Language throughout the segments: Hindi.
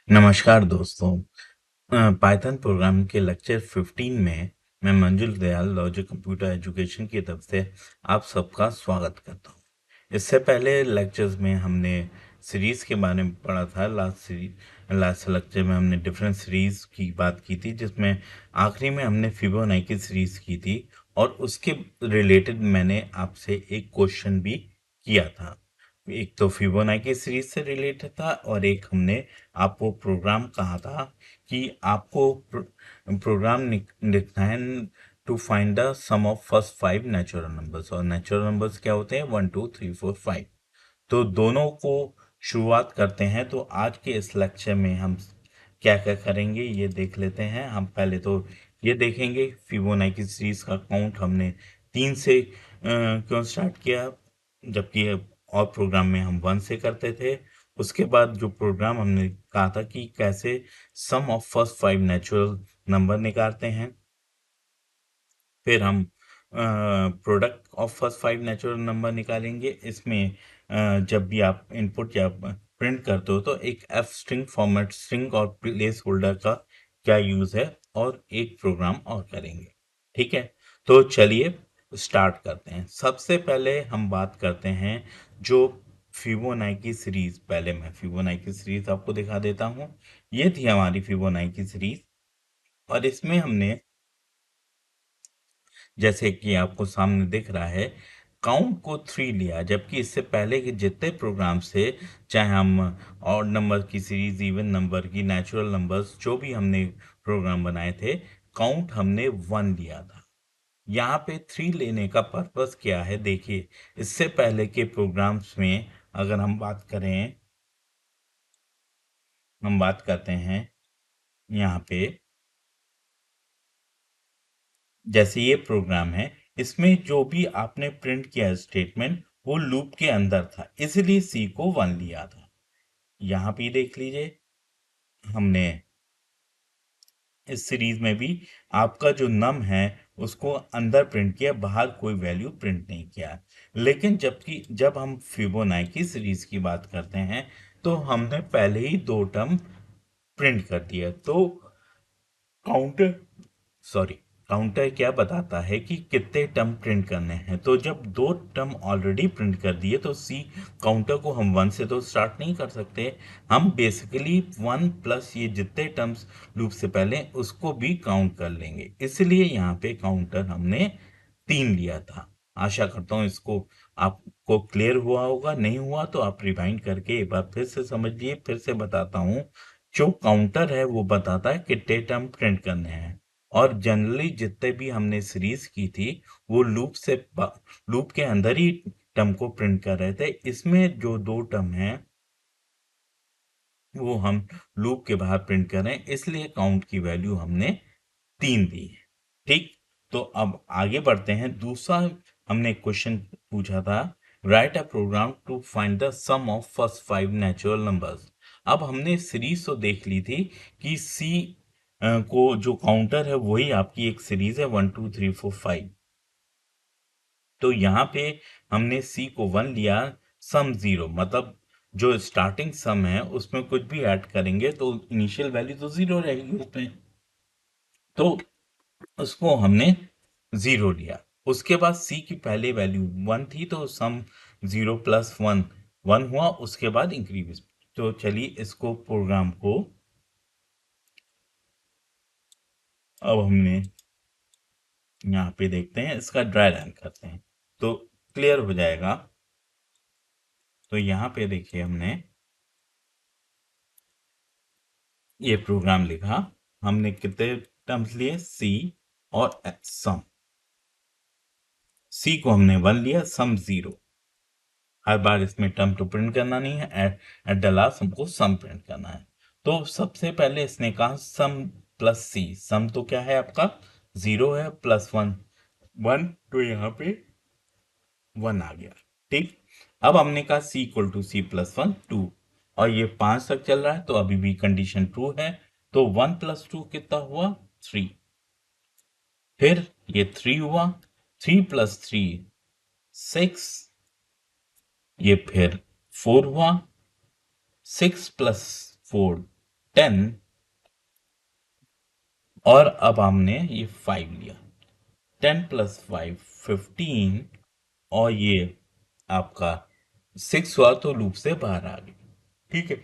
नमस्कार दोस्तों। पाइथन प्रोग्राम के लेक्चर 15 में मैं मंजुल दयाल लॉजिक कंप्यूटर एजुकेशन की तरफ से आप सबका स्वागत करता हूं। इससे पहले लेक्चर्स में हमने सीरीज के बारे में पढ़ा था। लास्ट लेक्चर में हमने डिफरेंट सीरीज की बात की थी, जिसमें आखिरी में हमने फिबोनाची सीरीज की थी और उसके रिलेटेड मैंने आपसे एक क्वेश्चन भी किया था। एक तो फिबोनाची सीरीज से रिलेटेड था और एक हमने आपको प्रोग्राम कहा था कि आपको प्रोग्राम लिखना है to find the sum of first 5 natural numbers. और नेचुरल नंबर्स क्या होते हैं? 1 2 3 4 5। तो दोनों को शुरुआत करते हैं। तो आज के इस लेक्चर में हम क्या क्या करेंगे ये देख लेते हैं। हम पहले तो ये देखेंगे फिबोनाची सीरीज का काउंट हमने 3 से क्यों स्टार्ट किया, जबकि और प्रोग्राम में हम 1 से करते थे। उसके बाद जो प्रोग्राम हमने कहा था कि कैसे सम ऑफ फर्स्ट 5 नेचुरल नंबर निकालते हैं। फिर हम product of first 5 natural number निकालेंगे। इसमें जब भी आप इनपुट या प्रिंट करते हो तो एक एफ स्ट्रिंग फॉर्मेट स्ट्रिंग और प्लेस होल्डर का क्या यूज़ है, और एक प्रोग्राम और करेंगे। ठीक है, तो चलिए स्टार्ट करते हैं। सबसे पहले हम बात करते हैं जो फिबोनाची सीरीज। पहले मैं फिबोनाची सीरीज आपको दिखा देता हूँ। ये थी हमारी फिबोनाची सीरीज और इसमें हमने, जैसे कि आपको सामने दिख रहा है, काउंट को 3 लिया, जबकि इससे पहले के जितने प्रोग्राम से, चाहे हम ऑड नंबर की सीरीज, इवन नंबर की, नेचुरल नंबर्स, जो भी हमने प्रोग्राम बनाए थे, काउंट हमने 1 लिया था। यहाँ पे 3 लेने का पर्पस क्या है? देखिए, इससे पहले के प्रोग्राम्स में अगर हम बात करते हैं यहाँ पे, जैसे ये प्रोग्राम है, इसमें जो भी आपने प्रिंट किया स्टेटमेंट वो लूप के अंदर था, इसलिए सी को 1 लिया था। यहाँ पे देख लीजिए, हमने इस सीरीज में भी आपका जो नम है उसको अंदर प्रिंट किया, बाहर कोई वैल्यू प्रिंट नहीं किया। लेकिन जब हम फिबोनाची सीरीज की बात करते हैं तो हमने पहले ही 2 टर्म प्रिंट कर दिया। तो काउंटर सॉरी काउंटर क्या बताता है कि कितने टर्म प्रिंट करने हैं। तो जब 2 टर्म ऑलरेडी प्रिंट कर दिए तो सी काउंटर को हम 1 से तो स्टार्ट नहीं कर सकते। हम बेसिकली 1 प्लस ये जितने टर्म्स लूप से पहले उसको भी काउंट कर लेंगे, इसलिए यहाँ पे काउंटर हमने 3 लिया था। आशा करता हूँ इसको आपको क्लियर हुआ होगा। नहीं हुआ तो आप रिवाइंड करके एक बार फिर से समझ लिए। फिर से बताता हूँ, जो काउंटर है वो बताता है कितने टर्म प्रिंट करने हैं। और जनरली जितने भी हमने सीरीज की थी वो लूप के अंदर ही टर्म को प्रिंट कर रहे थे। इसमें जो 2 टर्म हैं वो हम लूप के बाहर प्रिंट कर रहे हैं, इसलिए काउंट की वैल्यू हमने 3 दी है। ठीक, तो अब आगे बढ़ते हैं। दूसरा हमने क्वेश्चन पूछा था, write a program to find the sum of first 5 natural numbers. अब हमने सीरीज तो देख ली थी कि सी को जो काउंटर है वही आपकी एक सीरीज है 1 2 3 4 5। तो यहाँ पे हमने सी को 1 लिया, सम 0, मतलब जो स्टार्टिंग सम है उसमें कुछ भी ऐड करेंगे तो इनिशियल वैल्यू तो 0 रहेगी उसमें। तो उसको हमने 0 लिया। उसके बाद सी की पहले वैल्यू 1 थी तो सम 0 प्लस 1 1 हुआ, उसके बाद इंक्रीज। तो चलिए इसको प्रोग्राम को अब हमने यहाँ पे देखते हैं, इसका ड्राई रन करते हैं तो क्लियर हो जाएगा। तो यहाँ पे देखिए, हमने ये प्रोग्राम लिखा। हमने कितने टर्म्स लिए? सी और सम। सी को हमने 1 लिया, सम 0। हर बार इसमें टर्म तो प्रिंट करना नहीं है, एट द लास्ट हमको सम प्रिंट करना है। तो सबसे पहले इसने कहा सम प्लस सी। सम तो क्या है आपका? 0 है, प्लस 1 1, तो यहाँ पे 1 आ गया। ठीक, अब हमने कहा सी इक्वल टू सी प्लस 1 2, और ये 5 तक चल रहा है तो अभी भी कंडीशन ट्रू है। तो 1 प्लस 2 कितना हुआ? 3। फिर ये 3 हुआ, 3 प्लस 3 6, ये फिर 4 हुआ, 6 प्लस 4 10 और अब हमने ये 5 लिया, 10 प्लस 5 15 और ये आपका 6 हुआ तो लूप से बाहर आ गई। ठीक है,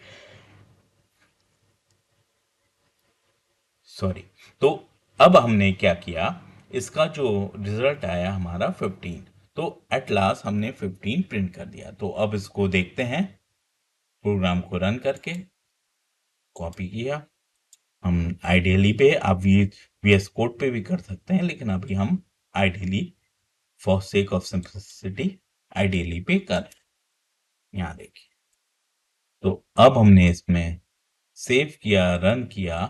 सॉरी। तो अब हमने क्या किया, इसका जो रिजल्ट आया हमारा 15, तो एट लास्ट हमने 15 प्रिंट कर दिया। तो अब इसको देखते हैं, प्रोग्राम को रन करके कॉपी किया। हम आइडियली पे आप VS कोड पे भी कर सकते हैं, लेकिन अभी हम ideally for sake of simplicity ideally पे कर, यहाँ देखिए। तो अब हमने इसमें सेव किया, रन किया,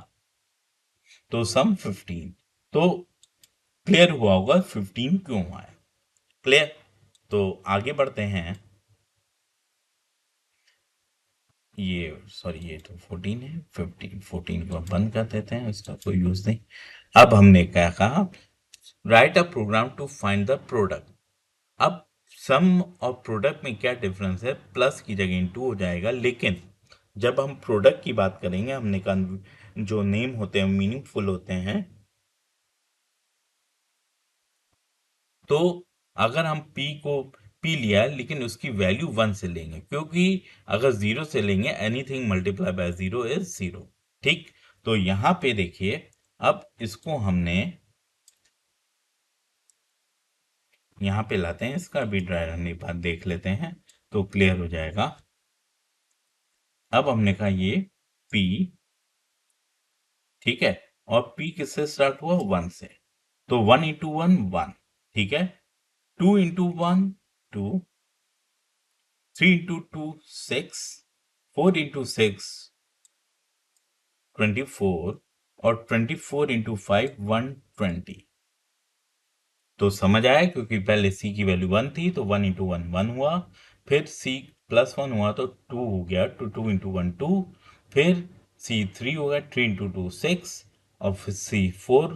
तो सम 15। तो क्लियर हुआ होगा 15 क्यों हुआ है। क्लियर। तो आगे बढ़ते हैं। ये सॉरी, ये तो 14 है, 15 14 को बंद कर देते हैं, इसका कोई यूज नहीं। अब हमने क्या कहा, write a program to find the product. अब सम और प्रोडक्ट में क्या डिफरेंस है, प्लस की जगह इनटू हो जाएगा, लेकिन जब हम प्रोडक्ट की बात करेंगे, हमने कहा जो नेम होते हैं मीनिंगफुल होते हैं। तो अगर हम पी लिया है, लेकिन उसकी वैल्यू 1 से लेंगे, क्योंकि अगर 0 से लेंगे, एनीथिंग मल्टीप्लाई बाय 0 इज 0। ठीक। तो यहां पे देखिए, अब इसको हमने यहां पे लाते हैं, इसका भी ड्राई रन बात देख लेते हैं तो क्लियर हो जाएगा। अब हमने कहा ये पी, ठीक है, और पी किससे स्टार्ट हुआ, 1 से। तो 1 इंटू 1 1, ठीक है। 2 इंटू 1 2, 3 इंटू 2 6, 4 इंटू 6 24, और 24 इंटू 5 120। तो समझ आया, क्योंकि पहले c की वैल्यू 1 थी, तो 1 इंटू 1 1 हुआ, फिर c प्लस 1 हुआ तो 2 हो गया, 2 इंटू 1 2, फिर c 3 हो गया, 3 इंटू 2 6, और फिर c 4,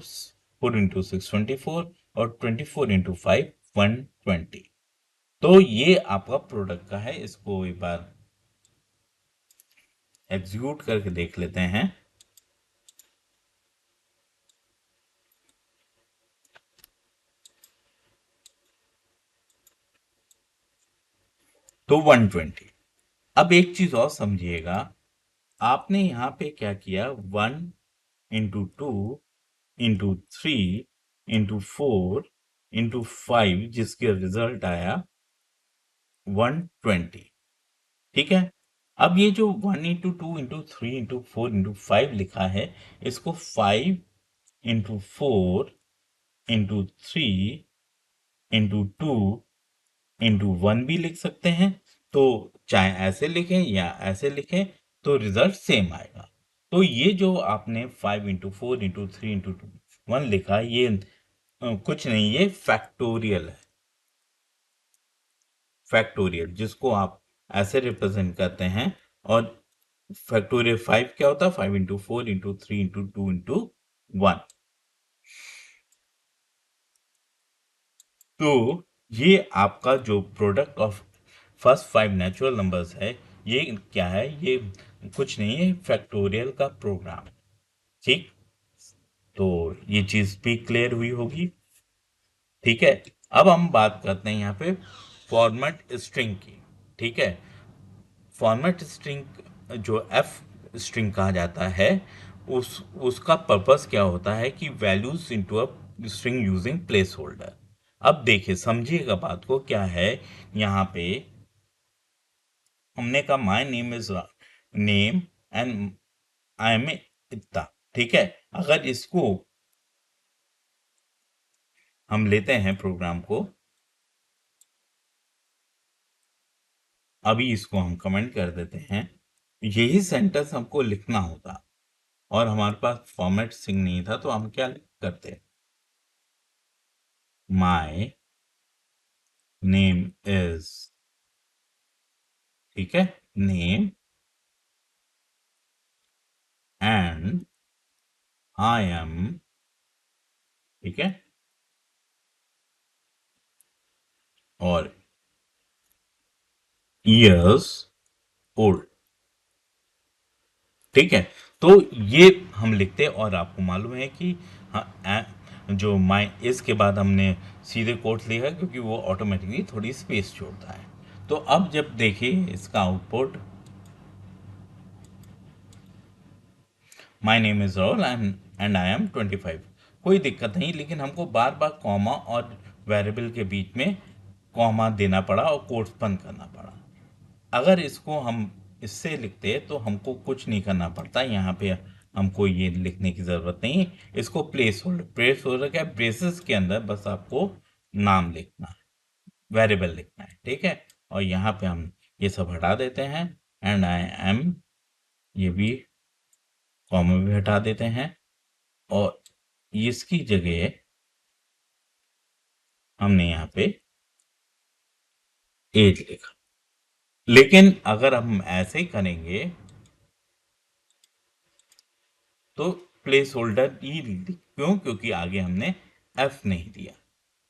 4 इंटू 6 24, और 24 इंटू 5 120। तो ये आपका प्रोडक्ट का है। इसको एक बार एग्जीक्यूट करके देख लेते हैं। तो 120। अब एक चीज और समझिएगा, आपने यहां पे क्या किया, 1 इंटू 2 इंटू 3 इंटू 4 इंटू 5, जिसके रिजल्ट आया 120। ठीक है। अब ये जो 1 इंटू 2 इंटू 3 इंटू 4 इंटू 5 लिखा है, इसको 5 इंटू 4 इंटू 3 इंटू 2 इंटू 1 भी लिख सकते हैं। तो चाहे ऐसे लिखें या ऐसे लिखें, तो रिजल्ट सेम आएगा। तो ये जो आपने 5 इंटू 4 इंटू 3 इंटू 1 लिखा, ये कुछ नहीं, ये फैक्टोरियल है। फैक्टोरियल जिसको आप ऐसे रिप्रेजेंट करते हैं। और फैक्टोरियल 5 क्या होता है, 5 इंटू 4 इंटू 3 इंटू 2 इंटू 1। तो ये आपका जो product of first 5 natural numbers है, ये क्या है, ये कुछ नहीं है, फैक्टोरियल का प्रोग्राम। ठीक। तो ये चीज भी क्लियर हुई होगी। ठीक है। अब हम बात करते हैं यहाँ पे फॉर्मेट स्ट्रिंग की। ठीक है। फॉर्मेट स्ट्रिंग जो एफ स्ट्रिंग कहा जाता है, उसका पर्पस क्या होता है कि values into a string using place holder. अब देखिए, समझिएगा बात को, क्या है यहाँ पे, हमने कहा my name is name and I am इतना। ठीक है। अगर इसको हम लेते हैं प्रोग्राम को, अभी इसको हम कमेंट कर देते हैं, यही सेंटेंस हमको लिखना होता, और हमारे पास फॉर्मेट स्ट्रिंग नहीं था, तो हम क्या करते, माय नेम इज, ठीक है, नेम एंड आई एम, ठीक है, और ईयर्स ओल्ड। ठीक है, तो ये हम लिखते हैं और आपको मालूम है कि हाँ, जो माई इस के बाद हमने सीधे कोट्स लिखा क्योंकि वो ऑटोमेटिकली थोड़ी स्पेस छोड़ता है। तो अब जब देखिए इसका output, my name is Rahul and I am 25, कोई दिक्कत नहीं, लेकिन हमको बार बार कॉमा और वेरिएबल के बीच में कॉमा देना पड़ा और कोट्स बंद करना पड़ा। अगर इसको हम इससे लिखते तो हमको कुछ नहीं करना पड़ता, यहाँ पे हमको ये लिखने की ज़रूरत नहीं है। इसको प्लेस होल्डर क्या, ब्रेसेस के अंदर बस आपको नाम लिखना है, वेरिएबल लिखना है, ठीक है। और यहाँ पे हम ये सब हटा देते हैं, एंड आई एम, ये भी कॉमा भी हटा देते हैं, और इसकी जगह हमने यहाँ पे एज लिखा। लेकिन अगर हम ऐसे ही करेंगे तो प्लेस होल्डर ई, क्यों, क्योंकि आगे हमने एफ नहीं दिया,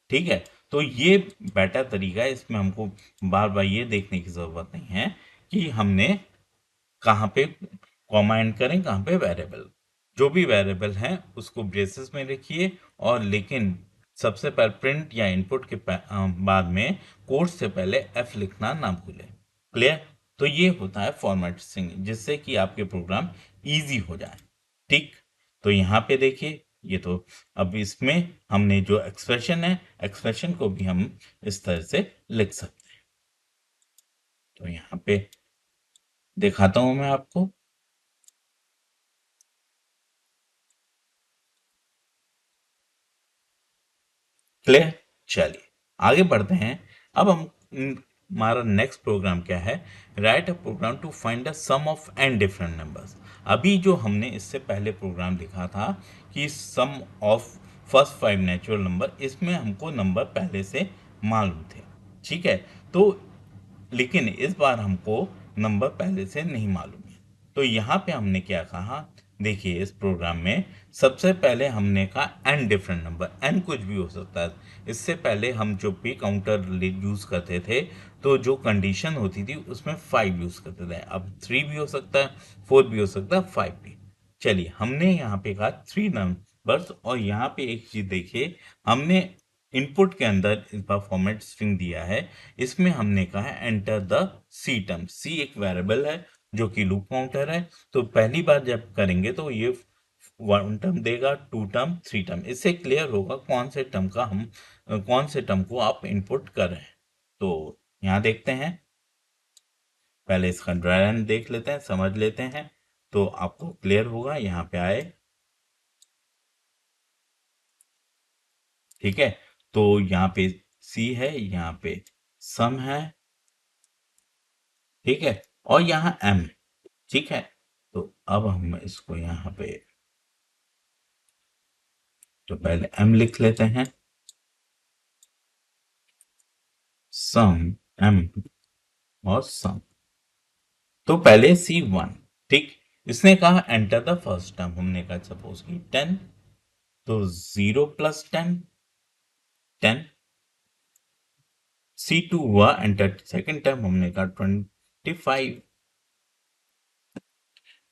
ठीक है। तो ये बेटर तरीका है, इसमें हमको बार बार ये देखने की जरूरत नहीं है कि हमने कहाँ पे कॉमा एंड करें, कहाँ पे वेरिएबल। जो भी वेरिएबल है उसको ब्रेसेस में लिखिए, और लेकिन सबसे पहले प्रिंट या इनपुट के बाद में कोड से पहले एफ लिखना ना भूलें। क्लियर? तो ये होता है फॉर्मेट स्ट्रिंग, जिससे कि आपके प्रोग्राम इजी हो जाए। ठीक, तो यहाँ पे देखिए, ये तो अब इसमें हमने जो एक्सप्रेशन है, एक्सप्रेशन को भी हम इस तरह से लिख सकते हैं। तो यहाँ पे दिखाता हूं मैं आपको। क्लियर? चलिए आगे बढ़ते हैं। अब हम हमारा नेक्स्ट प्रोग्राम क्या है, write a program to find the sum of N different numbers. अभी जो हमने इससे पहले प्रोग्राम लिखा था कि sum of first 5 natural number, इसमें हमको नंबर पहले से मालूम थे, ठीक है। तो लेकिन इस बार हमको नंबर पहले से नहीं मालूम है। तो यहाँ पे हमने क्या कहा, देखिए इस प्रोग्राम में सबसे पहले हमने कहा एन डिफरेंट नंबर, एन कुछ भी हो सकता है। इससे पहले हम जो पे काउंटर यूज करते थे तो जो कंडीशन होती थी उसमें 5 यूज करते थे। अब 3 भी हो सकता है, 4 भी हो सकता है, 5 भी। चलिए हमने यहाँ पे कहा 3 नंबर्स, और यहाँ पे एक चीज देखिए, हमने इनपुट के अंदर इस बार फॉर्मेट स्ट्रिंग दिया है। इसमें हमने कहा है एंटर द सी टर्म। सी एक वेरिएबल है जो कि लूप काउंटर है। तो पहली बार जब करेंगे तो ये 1 टर्म देगा, 2 टर्म, 3 टर्म। इससे क्लियर होगा कौन से टर्म का हम कौन से टर्म को आप इनपुट कर रहे हैं। तो यहाँ देखते हैं, पहले इसका ड्राई रन देख लेते हैं, समझ लेते हैं, तो आपको क्लियर होगा। यहाँ पे आए, ठीक है। तो यहाँ पे सी है, यहाँ पे सम है, ठीक है, और यहाँ एम, ठीक है। तो अब हम इसको यहाँ पे, तो पहले एम लिख लेते हैं, सम, एम और सम। तो पहले C1, ठीक। इसने कहा एंटर द फर्स्ट टर्म, हमने कहा सपोज की 10, तो 0 प्लस 10, 10। C2 हुआ एंटर सेकेंड टर्म, हमने कहा 25,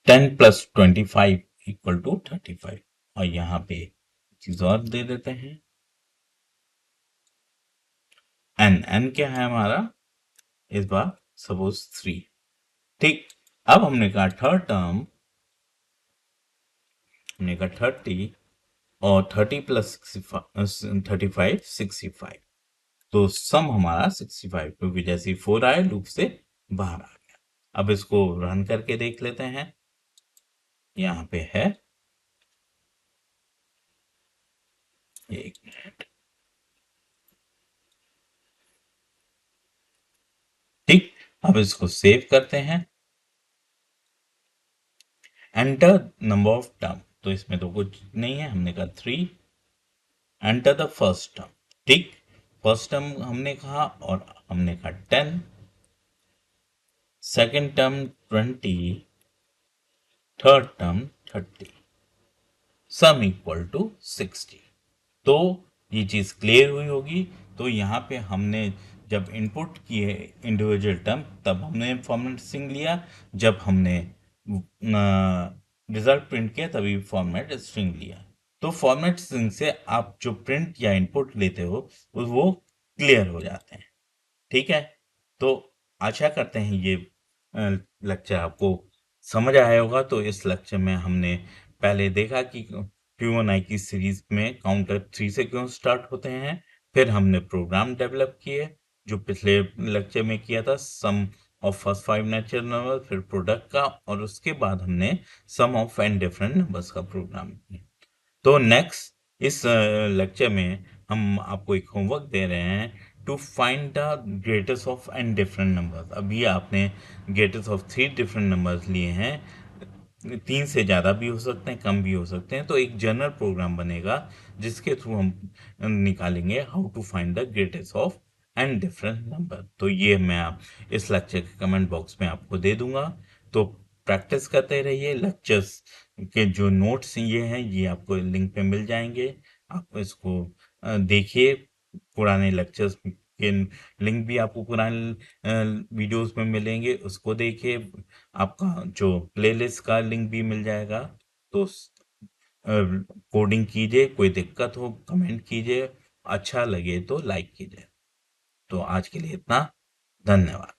10 प्लस 25 इक्वल टू 35। और यहाँ पे चीज और दे देते हैं, एन, एन क्या है हमारा इस बार, सपोज 3, ठीक। अब हमने कहा थर्ड टर्म, हमने कहा 30, और 30 प्लस 35, 65। तो सम हमारा 65, क्योंकि जैसे ही 4 आए लूप से बाहर आ गया। अब इसको रन करके देख लेते हैं, यहाँ पे है, एक मिनट, ठीक। अब इसको सेव करते हैं, एंटर नंबर ऑफ टर्म, तो इसमें तो कुछ नहीं है, हमने कहा 3, एंटर द फर्स्ट टर्म, ठीक। फर्स्ट टर्म हमने कहा, और हमने कहा 10, second term 20, third term 30, sum equal to 60। तो ये चीज क्लियर हुई होगी। तो यहाँ पे हमने जब इनपुट किए इंडिविजुअल टर्म, तब हमने फॉर्मेट स्ट्रिंग लिया। जब हमने रिजल्ट प्रिंट किया तभी फॉर्मेट स्ट्रिंग लिया। तो फॉर्मेट स्ट्रिंग से आप जो प्रिंट या इनपुट लेते हो वो क्लियर हो जाते हैं। ठीक है, तो आशा करते हैं ये लेक्चर आपको समझ आया होगा। तो इस लेक्चर में हमने पहले देखा कि Q&A की सीरीज में काउंटर 3 से क्यों स्टार्ट होते हैं। फिर हमने प्रोग्राम डेवलप किए जो पिछले लेक्चर में किया था, सम ऑफ फर्स्ट 5 नेचुरल नंबर, फिर प्रोडक्ट का, और उसके बाद हमने सम ऑफ एन डिफरेंट नंबर्स का प्रोग्राम किया। तो नेक्स्ट इस लेक्चर में हम आपको एक होमवर्क दे रहे हैं to find the greatest of N different numbers. अभी आपने ग्रेटेस्ट ऑफ 3 डिफरेंट नंबर्स लिए हैं, 3 से ज़्यादा भी हो सकते हैं, कम भी हो सकते हैं। तो एक जनरल प्रोग्राम बनेगा जिसके थ्रू हम निकालेंगे how to find the greatest of N different number. तो ये मैं आप इस लेक्चर के कमेंट बॉक्स में आपको दे दूंगा। तो प्रैक्टिस करते रहिए। लेक्चर्स के जो नोट्स ये हैं ये आपको लिंक पे मिल जाएंगे। आप इसको देखिए। पुराने लेक्चर्स के लिंक भी आपको पुराने वीडियोस में मिलेंगे, उसको देखिए। आपका जो प्लेलिस्ट का लिंक भी मिल जाएगा। तो कोडिंग कीजिए, कोई दिक्कत हो कमेंट कीजिए, अच्छा लगे तो लाइक कीजिए। तो आज के लिए इतना, धन्यवाद।